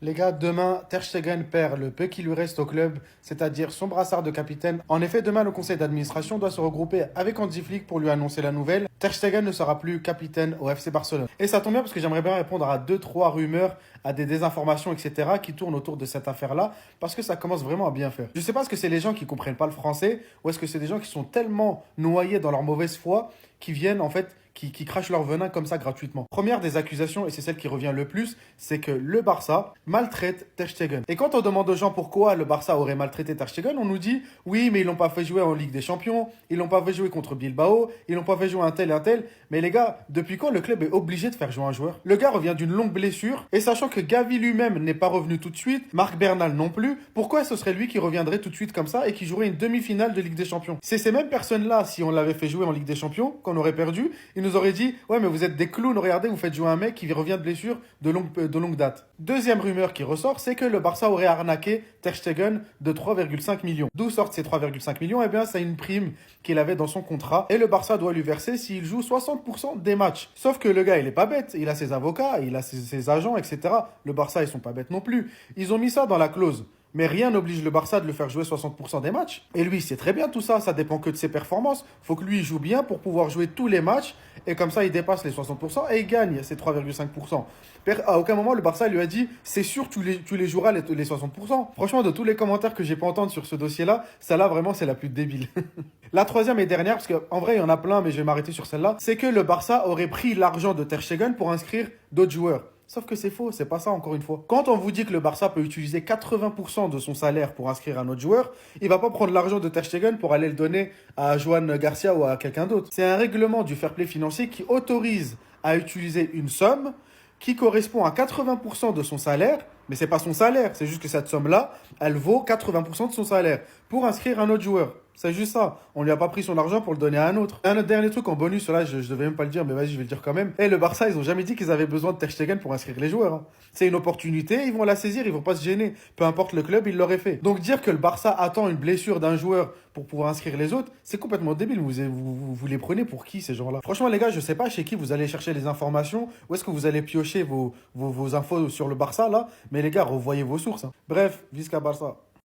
Les gars, demain, Ter Stegen perd le peu qui lui reste au club, c'est-à-dire son brassard de capitaine. En effet, demain, le conseil d'administration doit se regrouper avec Hansi Flick pour lui annoncer la nouvelle. Ter Stegen ne sera plus capitaine au FC Barcelone. Et ça tombe bien parce que j'aimerais bien répondre à deux, trois rumeurs, à des désinformations, etc. qui tournent autour de cette affaire-là, parce que ça commence vraiment à bien faire. Je sais pas, est-ce que c'est les gens qui comprennent pas le français, ou est-ce que c'est des gens qui sont tellement noyés dans leur mauvaise foi, qui viennent en fait qui crachent leur venin comme ça gratuitement. Première des accusations, et c'est celle qui revient le plus, c'est que le Barça maltraite Ter Stegen. Et quand on demande aux gens pourquoi le Barça aurait maltraité Ter Stegen, on nous dit oui, mais ils l'ont pas fait jouer en Ligue des Champions, ils l'ont pas fait jouer contre Bilbao, ils l'ont pas fait jouer un tel et un tel. Mais les gars, depuis quand le club est obligé de faire jouer un joueur? Le gars revient d'une longue blessure, et sachant que Gavi lui-même n'est pas revenu tout de suite, Marc Bernal non plus, pourquoi ce serait lui qui reviendrait tout de suite comme ça et qui jouerait une demi-finale de Ligue des Champions? C'est ces mêmes personnes-là, si on l'avait fait jouer en Ligue des Champions, qu'on aurait perdu, ils nous auraient dit ouais, mais vous êtes des clowns, regardez, vous faites jouer un mec qui revient de blessure de longue date. Deuxième rumeur qui ressort, c'est que le Barça aurait arnaqué Ter Stegen de 3,5 millions. D'où sortent ces 3,5 millions? Eh bien, c'est une prime qu'il avait dans son contrat et le Barça doit lui verser s'il joue 60% des matchs. Sauf que le gars, il est pas bête, il a ses avocats, il a ses agents, etc. Le Barça, ils sont pas bêtes non plus. Ils ont mis ça dans la clause. Mais rien n'oblige le Barça de le faire jouer 60% des matchs. Et lui, c'est très bien tout ça, ça dépend que de ses performances. Faut que lui il joue bien pour pouvoir jouer tous les matchs. Et comme ça, il dépasse les 60% et il gagne ces 3,5%. À aucun moment, le Barça lui a dit, c'est sûr, tu les joueras les 60%. Franchement, de tous les commentaires que j'ai pu entendre sur ce dossier-là, celle-là, vraiment, c'est la plus débile. La troisième et dernière, parce qu'en vrai, il y en a plein, mais je vais m'arrêter sur celle-là, c'est que le Barça aurait pris l'argent de Ter Stegen pour inscrire d'autres joueurs. Sauf que c'est faux, c'est pas ça encore une fois. Quand on vous dit que le Barça peut utiliser 80% de son salaire pour inscrire un autre joueur, il va pas prendre l'argent de Ter Stegen pour aller le donner à Joan Garcia ou à quelqu'un d'autre. C'est un règlement du fair play financier qui autorise à utiliser une somme qui correspond à 80% de son salaire, mais c'est pas son salaire, c'est juste que cette somme-là, elle vaut 80% de son salaire pour inscrire un autre joueur. C'est juste ça. On lui a pas pris son argent pour le donner à un autre. Un autre dernier truc en bonus, là, je devais même pas le dire, mais vas-y, je vais le dire quand même. Et le Barça, ils ont jamais dit qu'ils avaient besoin de Ter Stegen pour inscrire les joueurs, hein. C'est une opportunité, ils vont la saisir, ils vont pas se gêner. Peu importe le club, ils l'auraient fait. Donc dire que le Barça attend une blessure d'un joueur pour pouvoir inscrire les autres, c'est complètement débile. Vous les prenez pour qui, ces gens-là? Franchement, les gars, je sais pas chez qui vous allez chercher les informations, où est-ce que vous allez piocher vos infos sur le Barça, là, mais les gars, revoyez vos sources, hein. Bref, Visca Barça.